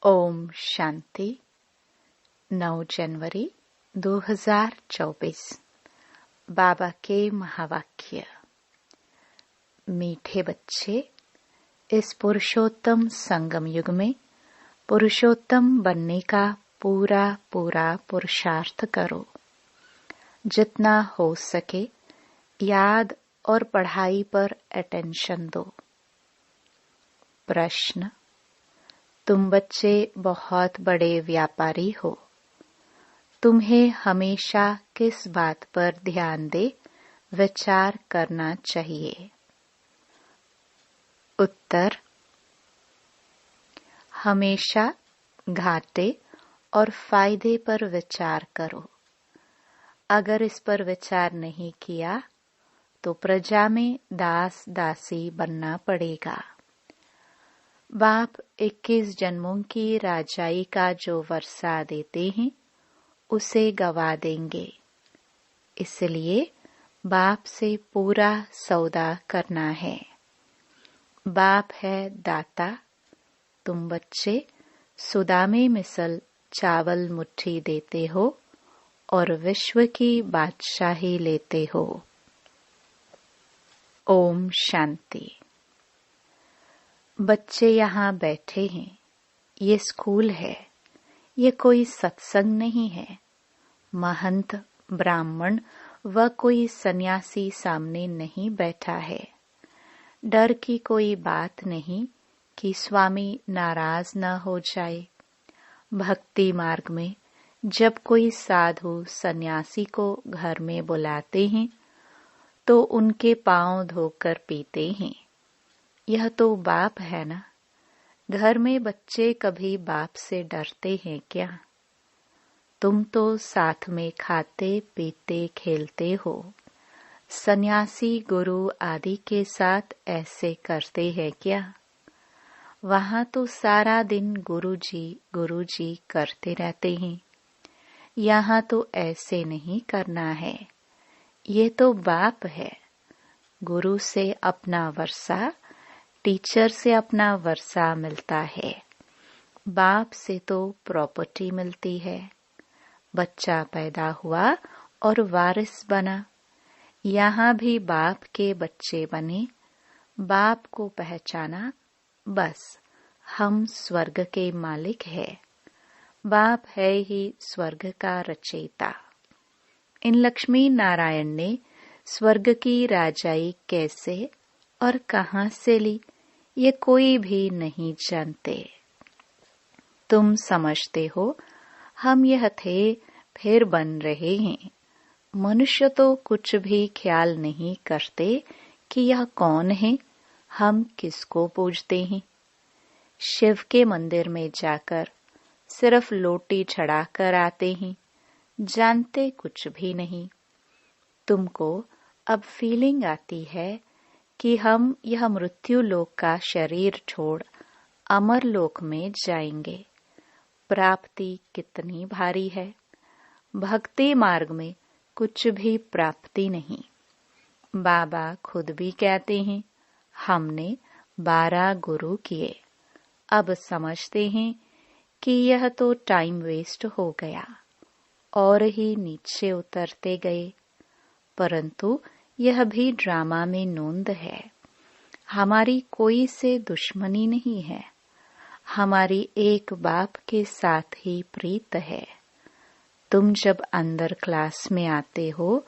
ओम शांति। 9 जनवरी 2024। बाबा के महावाक्य। मीठे बच्चे, इस पुरुषोत्तम संगम युग में पुरुषोत्तम बनने का पूरा पुरुषार्थ करो। जितना हो सके याद और पढ़ाई पर अटेंशन दो। प्रश्न: तुम बच्चे बहुत बड़े व्यापारी हो, तुम्हें हमेशा किस बात पर ध्यान दे विचार करना चाहिए? उत्तर: हमेशा घाटे और फायदे पर विचार करो। अगर इस पर विचार नहीं किया तो प्रजा में दास दासी बनना पड़ेगा। बाप 21 जन्मों की राजाई का जो वर्षा देते हैं उसे गवा देंगे। इसलिए बाप से पूरा सौदा करना है। बाप है दाता। तुम बच्चे सुदामे मिसल चावल मुट्ठी देते हो और विश्व की बादशाही लेते हो। ओम शांति। बच्चे यहाँ बैठे हैं। ये स्कूल है, ये कोई सत्संग नहीं है। महंत, ब्राह्मण व कोई सन्यासी सामने नहीं बैठा है। डर की कोई बात नहीं कि स्वामी नाराज न हो जाए। भक्ति मार्ग में जब कोई साधु सन्यासी को घर में बुलाते हैं तो उनके पांव धोकर पीते हैं। यह तो बाप है ना। घर में बच्चे कभी बाप से डरते हैं क्या? तुम तो साथ में खाते पीते खेलते हो। सन्यासी गुरु आदि के साथ ऐसे करते हैं क्या? वहां तो सारा दिन गुरुजी करते रहते हैं। यहाँ तो ऐसे नहीं करना है। ये तो बाप है। गुरु से अपना वर्षा, टीचर से अपना वर्षा मिलता है। बाप से तो प्रॉपर्टी मिलती है। बच्चा पैदा हुआ और वारिस बना। यहाँ भी बाप के बच्चे बने, बाप को पहचाना, बस हम स्वर्ग के मालिक हैं। बाप है ही स्वर्ग का रचयिता। इन लक्ष्मी नारायण ने स्वर्ग की राजाई कैसे और कहां से ली, ये कोई भी नहीं जानते। तुम समझते हो हम यह थे, फिर बन रहे हैं। मनुष्य तो कुछ भी ख्याल नहीं करते कि यह कौन है, हम किसको पूजते हैं। शिव के मंदिर में जाकर सिर्फ लोटी चढ़ाकर आते हैं, जानते कुछ भी नहीं। तुमको अब फीलिंग आती है कि हम यह मृत्यु लोक का शरीर छोड़ अमर लोक में जाएंगे। प्राप्ति कितनी भारी है। भक्ति मार्ग में कुछ भी प्राप्ति नहीं। बाबा खुद भी कहते हैं, हमने 12 गुरु किए। अब समझते हैं कि यह तो टाइम वेस्ट हो गया और ही नीचे उतरते गए। परंतु यह भी ड्रामा में नोंद है। हमारी कोई से दुश्मनी नहीं है। हमारी एक बाप के साथ ही प्रीत है। तुम जब अंदर क्लास में आते हो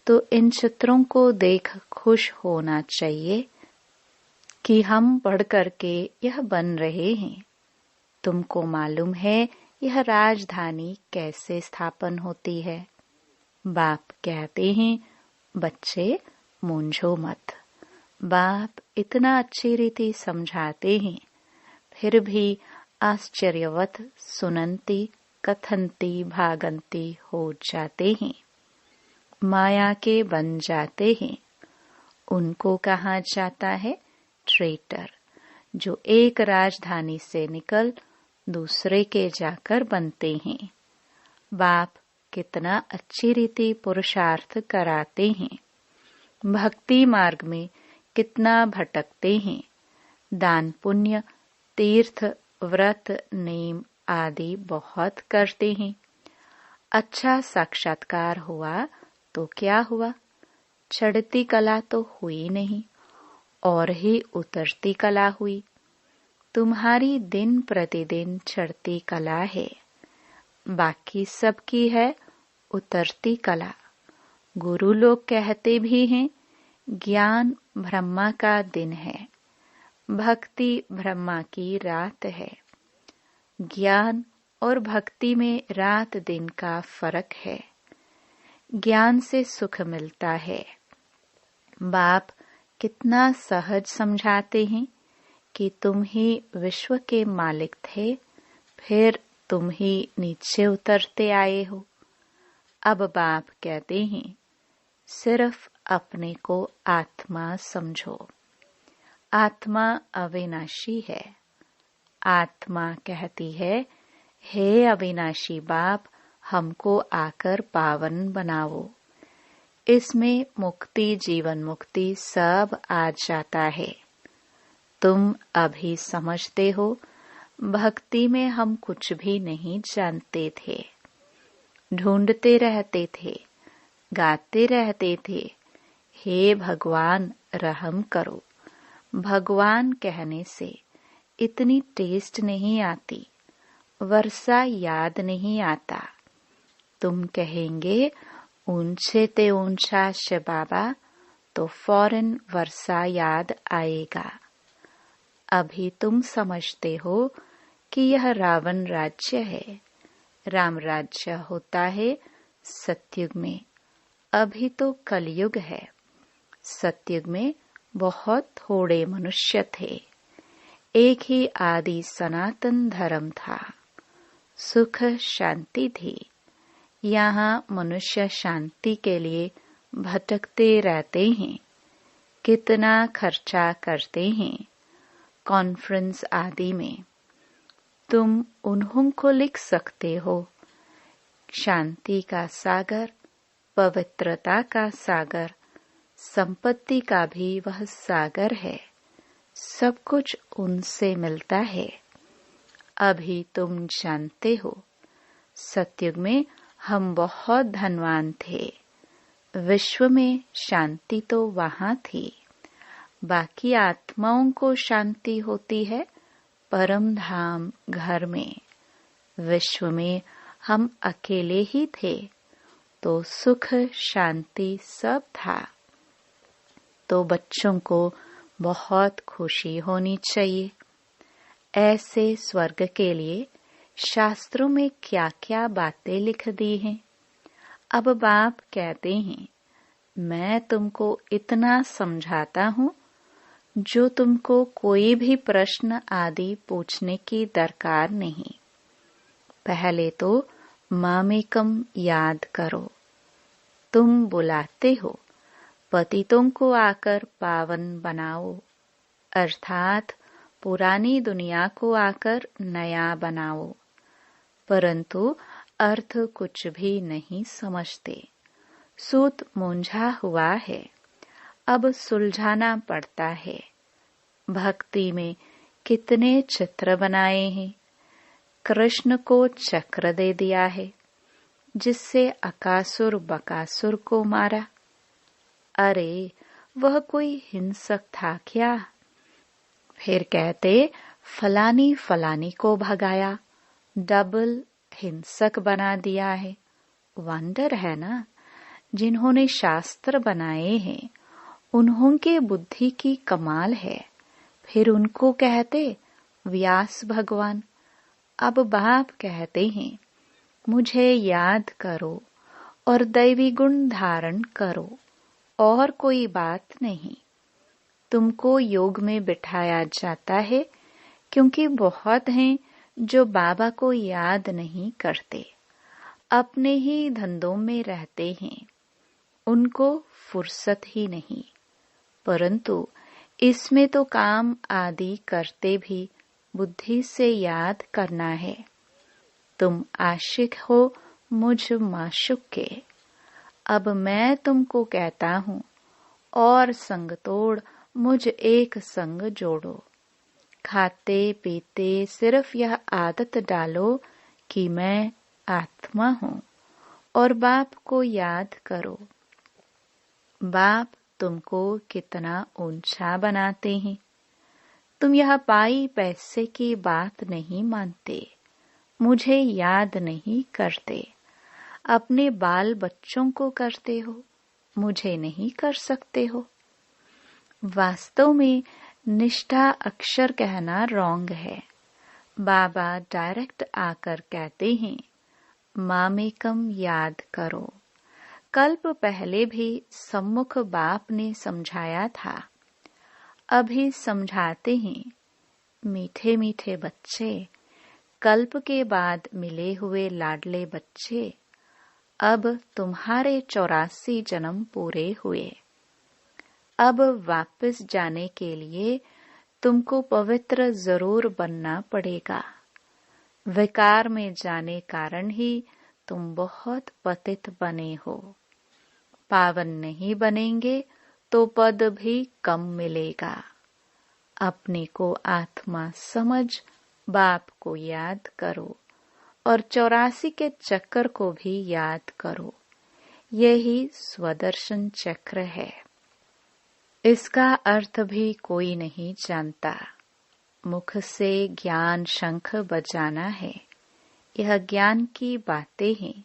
तो इन चित्रों को देख खुश होना चाहिए कि हम पढ़ करके यह बन रहे हैं। तुमको मालूम है यह राजधानी कैसे स्थापन होती है। बाप कहते हैं, बच्चे मूंझो मत। बाप इतना अच्छी रीति समझाते हैं, फिर भी आश्चर्यवत सुनंती कथंती भागंती हो जाते हैं। माया के बन जाते हैं। उनको कहा जाता है ट्रेटर, जो एक राजधानी से निकल दूसरे के जाकर बनते हैं। बाप कितना अच्छी रीति पुरुषार्थ कराते हैं। भक्ति मार्ग में कितना भटकते हैं। दान पुण्य, तीर्थ व्रत नेम आदि बहुत करते हैं। अच्छा साक्षात्कार हुआ तो क्या हुआ, चढ़ती कला तो हुई नहीं और ही उतरती कला हुई। तुम्हारी दिन प्रतिदिन चढ़ती कला है, बाकी सबकी है उतरती कला। गुरु लोग कहते भी हैं ज्ञान ब्रह्मा का दिन है, भक्ति ब्रह्मा की रात है। ज्ञान और भक्ति में रात दिन का फर्क है। ज्ञान से सुख मिलता है। बाप कितना सहज समझाते हैं कि तुम ही विश्व के मालिक थे, फिर तुम ही नीचे उतरते आए हो। अब बाप कहते हैं सिर्फ अपने को आत्मा समझो। आत्मा अविनाशी है। आत्मा कहती है, हे अविनाशी बाप, हमको आकर पावन बनाओ। इसमें मुक्ति, जीवन मुक्ति सब आ जाता है। तुम अभी समझते हो, भक्ति में हम कुछ भी नहीं जानते थे। ढूंढते रहते थे, गाते रहते थे, हे भगवान रहम करो। भगवान कहने से इतनी टेस्ट नहीं आती, वर्षा याद नहीं आता। तुम कहेंगे ऊंचे ते ऊंचा शिव बाबा, तो फौरन वर्षा याद आएगा। अभी तुम समझते हो कि यह रावण राज्य है। राम राज्य होता है सतयुग में, अभी तो कलयुग है। सतयुग में बहुत थोड़े मनुष्य थे, एक ही आदि सनातन धर्म था, सुख शांति थी। यहाँ मनुष्य शांति के लिए भटकते रहते हैं, कितना खर्चा करते हैं कॉन्फ्रेंस आदि में। तुम उन्हों को लिख सकते हो, शांति का सागर, पवित्रता का सागर, संपत्ति का भी वह सागर है। सब कुछ उनसे मिलता है। अभी तुम जानते हो, सतयुग में हम बहुत धनवान थे। विश्व में शांति तो वहाँ थी, बाकी आत्माओं को शांति होती है परम धाम घर में। विश्व में हम अकेले ही थे, तो सुख शांति सब था। तो बच्चों को बहुत खुशी होनी चाहिए। ऐसे स्वर्ग के लिए शास्त्रों में क्या क्या बातें लिख दी हैं। अब बाप कहते हैं, मैं तुमको इतना समझाता हूँ जो तुमको कोई भी प्रश्न आदि पूछने की दरकार नहीं। पहले तो मामेकम याद करो। तुम बुलाते हो पतितों को आकर पावन बनाओ, अर्थात पुरानी दुनिया को आकर नया बनाओ, परंतु अर्थ कुछ भी नहीं समझते। सूत मूंझा हुआ है, अब सुलझाना पड़ता है। भक्ति में कितने चित्र बनाए हैं। कृष्ण को चक्र दे दिया है, जिससे अकासुर बकासुर को मारा। अरे वह कोई हिंसक था क्या? फिर कहते फलानी फलानी को भगाया, डबल हिंसक बना दिया है। वंडर है ना, जिन्होंने शास्त्र बनाए हैं उन्हों के बुद्धि की कमाल है। फिर उनको कहते व्यास भगवान। अब बाप कहते हैं, मुझे याद करो और दैवी गुण धारण करो, और कोई बात नहीं। तुमको योग में बिठाया जाता है, क्योंकि बहुत हैं जो बाबा को याद नहीं करते, अपने ही धंधों में रहते हैं, उनको फुर्सत ही नहीं। परंतु इसमें तो काम आदि करते भी बुद्धि से याद करना है। तुम आशिक हो मुझ माशुक के। अब मैं तुमको कहता हूँ, और संग तोड़ मुझ एक संग जोड़ो। खाते पीते सिर्फ यह आदत डालो कि मैं आत्मा हूँ और बाप को याद करो। बाप तुमको कितना ऊंचा बनाते हैं। तुम यह पाई पैसे की बात नहीं मानते, मुझे याद नहीं करते। अपने बाल बच्चों को करते हो, मुझे नहीं कर सकते हो। वास्तव में निष्ठा अक्षर कहना रॉन्ग है। बाबा डायरेक्ट आकर कहते हैं, मामेकम याद करो। कल्प पहले भी सम्मुख बाप ने समझाया था, अभी समझाते हैं। मीठे मीठे बच्चे, कल्प के बाद मिले हुए लाडले बच्चे, अब तुम्हारे 84 जन्म पूरे हुए। अब वापस जाने के लिए तुमको पवित्र जरूर बनना पड़ेगा। विकार में जाने कारण ही तुम बहुत पतित बने हो। पावन नहीं बनेंगे तो पद भी कम मिलेगा। अपने को आत्मा समझ बाप को याद करो और 84 के चक्र को भी याद करो। यही स्वदर्शन चक्र है। इसका अर्थ भी कोई नहीं जानता। मुख से ज्ञान शंख बजाना है। यह ज्ञान की बातें हैं।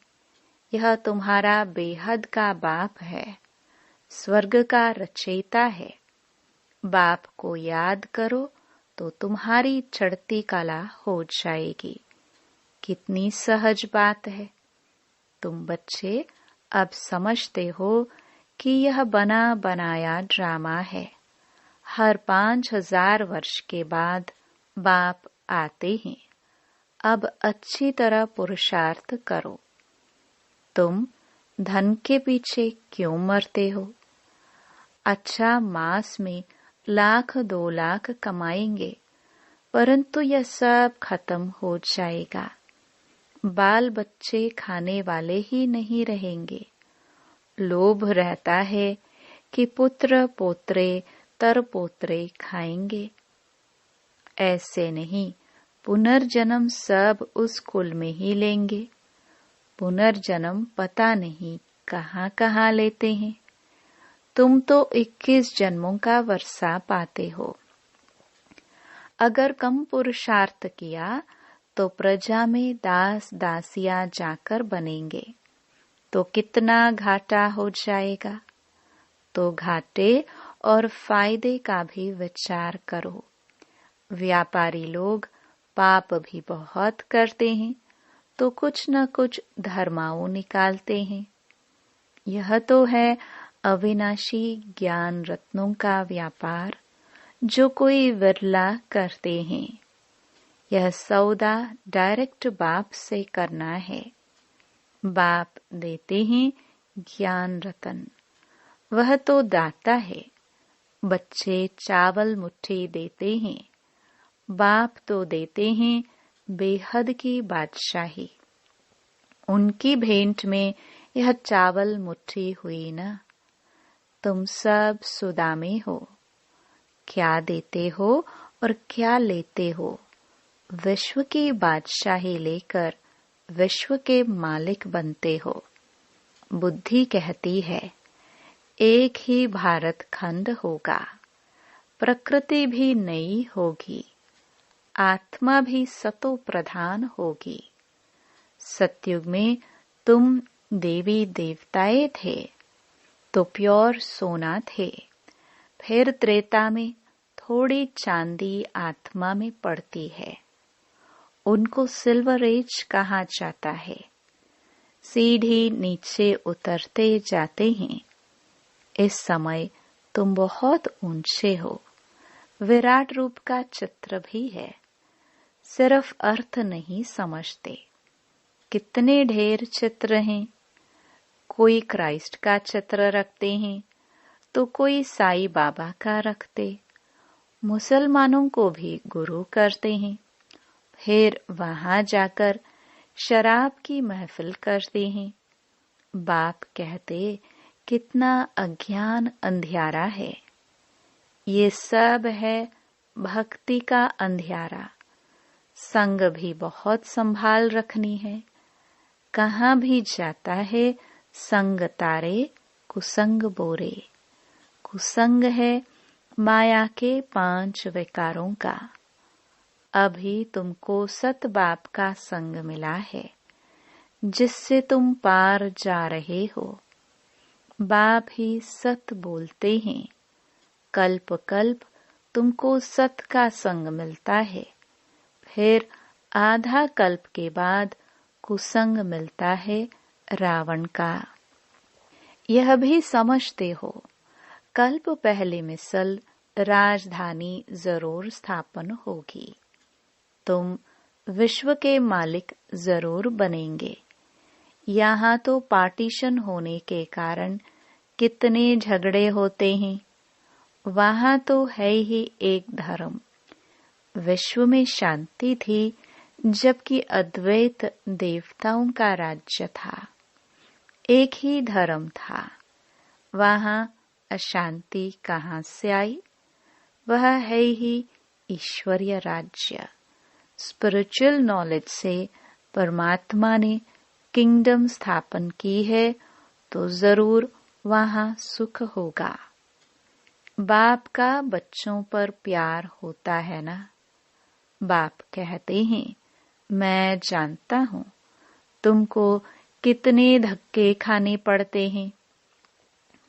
यह तुम्हारा बेहद का बाप है, स्वर्ग का रचयिता है। बाप को याद करो तो तुम्हारी चढ़ती कला हो जाएगी। कितनी सहज बात है। तुम बच्चे अब समझते हो कि यह बना बनाया ड्रामा है। हर 5000 वर्ष के बाद बाप आते हैं। अब अच्छी तरह पुरुषार्थ करो। तुम धन के पीछे क्यों मरते हो? अच्छा मास में 1,00,000 2 लाख कमाएंगे, परंतु यह सब खत्म हो जाएगा। बाल बच्चे खाने वाले ही नहीं रहेंगे। लोभ रहता है कि पुत्र पोत्रे तर पोत्रे खाएंगे। ऐसे नहीं, पुनर्जन्म सब उस कुल में ही लेंगे। पुनर्जन्म पता नहीं कहाँ कहाँ लेते हैं। तुम तो 21 जन्मों का वर्षा पाते हो। अगर कम पुरुषार्थ किया तो प्रजा में दास दासियां जाकर बनेंगे तो कितना घाटा हो जाएगा। तो घाटे और फायदे का भी विचार करो। व्यापारी लोग पाप भी बहुत करते हैं तो कुछ न कुछ धर्माओं निकालते हैं। यह तो है अविनाशी ज्ञान रत्नों का व्यापार, जो कोई विरला करते हैं। यह सौदा डायरेक्ट बाप से करना है। बाप देते हैं ज्ञान रतन, वह तो दाता है। बच्चे चावल मुट्ठी देते हैं, बाप तो देते हैं बेहद की बादशाही। उनकी भेंट में यह चावल मुट्ठी हुई ना। तुम सब सुदामे हो। क्या देते हो और क्या लेते हो? विश्व की बादशाही लेकर विश्व के मालिक बनते हो। बुद्धि कहती है एक ही भारत खंड होगा। प्रकृति भी नई होगी, आत्मा भी सतो प्रधान होगी। सतयुग में तुम देवी देवताएं थे तो प्योर सोना थे। फिर त्रेता में थोड़ी चांदी आत्मा में पड़ती है, उनको सिल्वर एज कहा जाता है। सीढ़ी नीचे उतरते जाते हैं। इस समय तुम बहुत ऊंचे हो। विराट रूप का चित्र भी है, सिर्फ अर्थ नहीं समझते। कितने ढेर चित्र हैं। कोई क्राइस्ट का चित्र रखते हैं तो कोई साईं बाबा का रखते। मुसलमानों को भी गुरु करते हैं। फिर वहां जाकर शराब की महफिल करते हैं। बाप कहते कितना अज्ञान अंधियारा है। ये सब है भक्ति का अंधियारा। संग भी बहुत संभाल रखनी है। कहाँ भी जाता है संग तारे, कुसंग बोरे। कुसंग है माया के 5 विकारों का। अभी तुमको सत बाप का संग मिला है, जिससे तुम पार जा रहे हो। बाप ही सत बोलते हैं। कल्प कल्प तुमको सत का संग मिलता है, फिर आधा कल्प के बाद कुसंग मिलता है रावण का। यह भी समझते हो, कल्प पहले मिसल राजधानी जरूर स्थापन होगी। तुम विश्व के मालिक जरूर बनेंगे। यहाँ तो पार्टीशन होने के कारण कितने झगड़े होते हैं। वहाँ तो है ही एक धर्म। विश्व में शांति थी, जबकि अद्वैत देवताओं का राज्य था। एक ही धर्म था। वहाँ अशांति कहाँ से आई? वह है ही ईश्वरीय राज्य। स्पिरिचुअल नॉलेज से परमात्मा ने किंगडम स्थापन की है, तो जरूर वहाँ सुख होगा। बाप का बच्चों पर प्यार होता है ना। बाप कहते हैं, मैं जानता हूँ तुमको कितने धक्के खाने पड़ते हैं।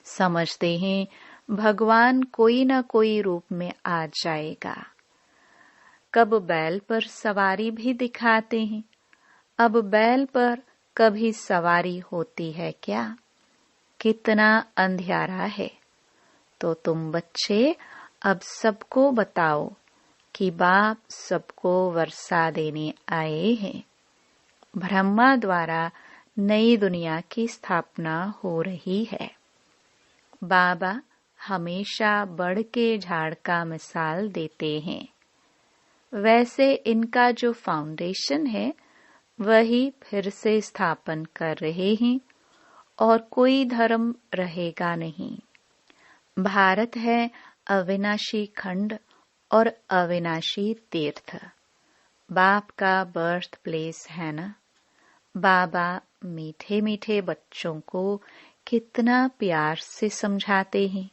समझते हैं भगवान कोई न कोई रूप में आ जाएगा। कब बैल पर सवारी भी दिखाते हैं। अब बैल पर कभी सवारी होती है क्या? कितना अंधियारा है। तो तुम बच्चे अब सबको बताओ कि बाप सबको वर्षा देने आए हैं। ब्रह्मा द्वारा नई दुनिया की स्थापना हो रही है। बाबा हमेशा बढ़ के झाड़ का मिसाल देते हैं। वैसे इनका जो फाउंडेशन है वही फिर से स्थापन कर रहे हैं, और कोई धर्म रहेगा नहीं। भारत है अविनाशी खंड और अविनाशी तीर्थ। बाप का बर्थ प्लेस है ना। बाबा मीठे मीठे बच्चों को कितना प्यार से समझाते हैं,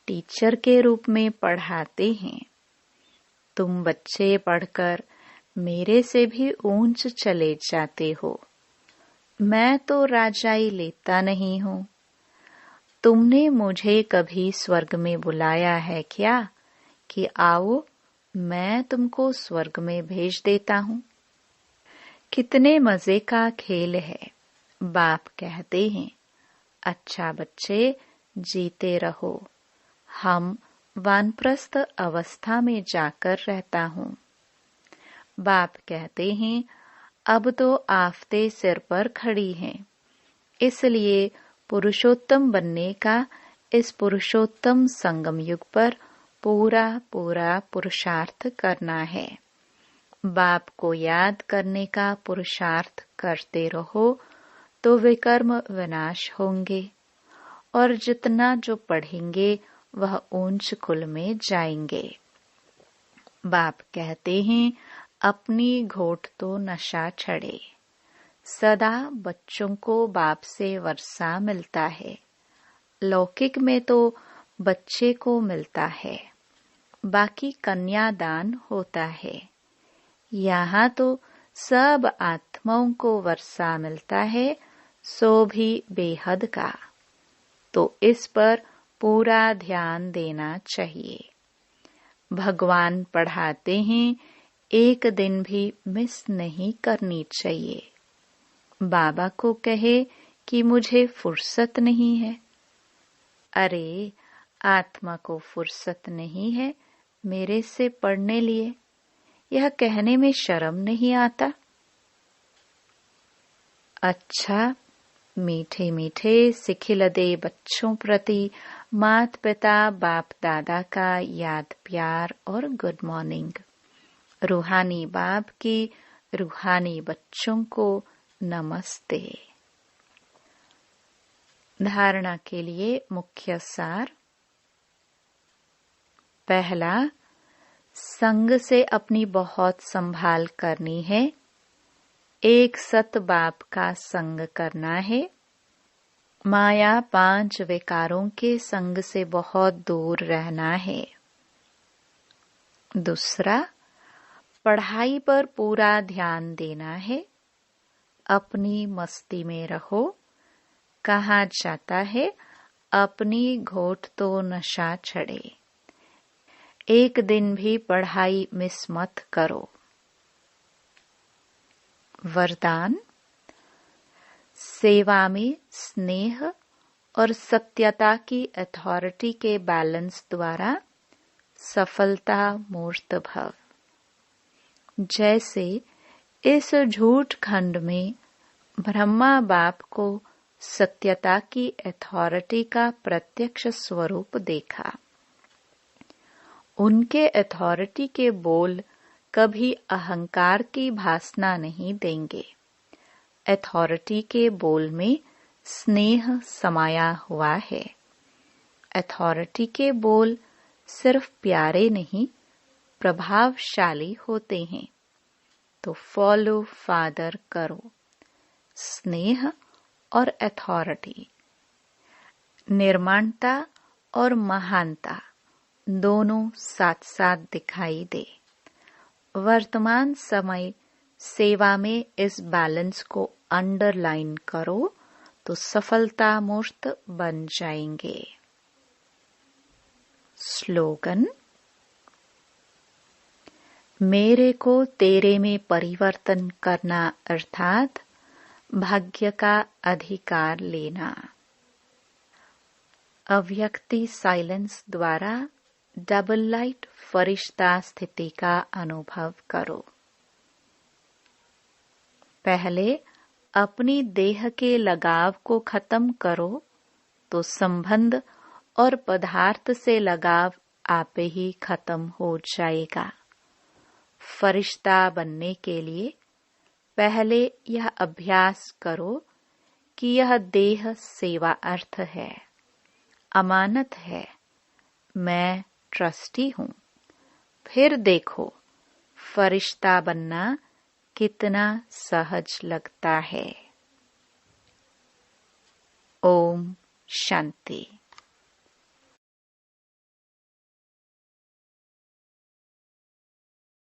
टीचर के रूप में पढ़ाते हैं। तुम बच्चे पढ़कर मेरे से भी ऊंच चले जाते हो। मैं तो राजाई लेता नहीं हूँ। तुमने मुझे कभी स्वर्ग में बुलाया है क्या कि आओ मैं तुमको स्वर्ग में भेज देता हूँ? कितने मजे का खेल है। बाप कहते हैं, अच्छा बच्चे जीते रहो। हम वानप्रस्थ अवस्था में जाकर रहता हूँ। बाप कहते हैं, अब तो आफते सिर पर खड़ी हैं, इसलिए पुरुषोत्तम बनने का इस पुरुषोत्तम संगम युग पर पूरा पूरा पुरुषार्थ करना है। बाप को याद करने का पुरुषार्थ करते रहो तो विकर्म विनाश होंगे, और जितना जो पढ़ेंगे वह ऊंच कुल में जाएंगे। बाप कहते हैं, अपनी घोट तो नशा चढ़े। सदा बच्चों को बाप से वर्षा मिलता है। लौकिक में तो बच्चे को मिलता है, बाकी कन्यादान होता है। यहाँ तो सब आत्माओं को वर्षा मिलता है, सो भी बेहद का। तो इस पर पूरा ध्यान देना चाहिए। भगवान पढ़ाते हैं, एक दिन भी मिस नहीं करनी चाहिए। बाबा को कहे कि मुझे फुर्सत नहीं है। अरे आत्मा को फुर्सत नहीं है मेरे से पढ़ने लिए, यह कहने में शर्म नहीं आता? अच्छा, मीठे मीठे सिखिलदे बच्चों प्रति मात पिता बाप दादा का याद प्यार और गुड मॉर्निंग। रूहानी बाप की रूहानी बच्चों को नमस्ते। धारणा के लिए मुख्य सार। पहला, संग से अपनी बहुत संभाल करनी है। एक सत बाप का संग करना है। माया 5 विकारों के संग से बहुत दूर रहना है। दूसरा, पढ़ाई पर पूरा ध्यान देना है। अपनी मस्ती में रहो। कहा जाता है, अपनी घोट तो नशा चढ़े। एक दिन भी पढ़ाई मिस मत करो। वरदान, सेवा में स्नेह और सत्यता की अथॉरिटी के बैलेंस द्वारा सफलता मूर्त भव। जैसे इस झूठ खंड में ब्रह्मा बाप को सत्यता की अथॉरिटी का प्रत्यक्ष स्वरूप देखा। उनके अथॉरिटी के बोल कभी अहंकार की भासना नहीं देंगे। अथॉरिटी के बोल में स्नेह समाया हुआ है। अथॉरिटी के बोल सिर्फ प्यारे नहीं, प्रभावशाली होते हैं। तो फॉलो फादर करो। स्नेह और अथॉरिटी, निर्माणता और महानता दोनों साथ साथ दिखाई दे। वर्तमान समय सेवा में इस बैलेंस को अंडरलाइन करो तो सफलता मूर्त बन जाएंगे। स्लोगन, मेरे को तेरे में परिवर्तन करना अर्थात भाग्य का अधिकार लेना। अव्यक्ति साइलेंस द्वारा डबल लाइट फरिश्ता स्थिति का अनुभव करो। पहले अपनी देह के लगाव को खत्म करो तो संबंध और पदार्थ से लगाव आपे ही खत्म हो जाएगा। फरिश्ता बनने के लिए पहले यह अभ्यास करो कि यह देह सेवा अर्थ है, अमानत है, मैं ट्रस्टी हूँ। फिर देखो फरिश्ता बनना कितना सहज लगता है। ओम शांति।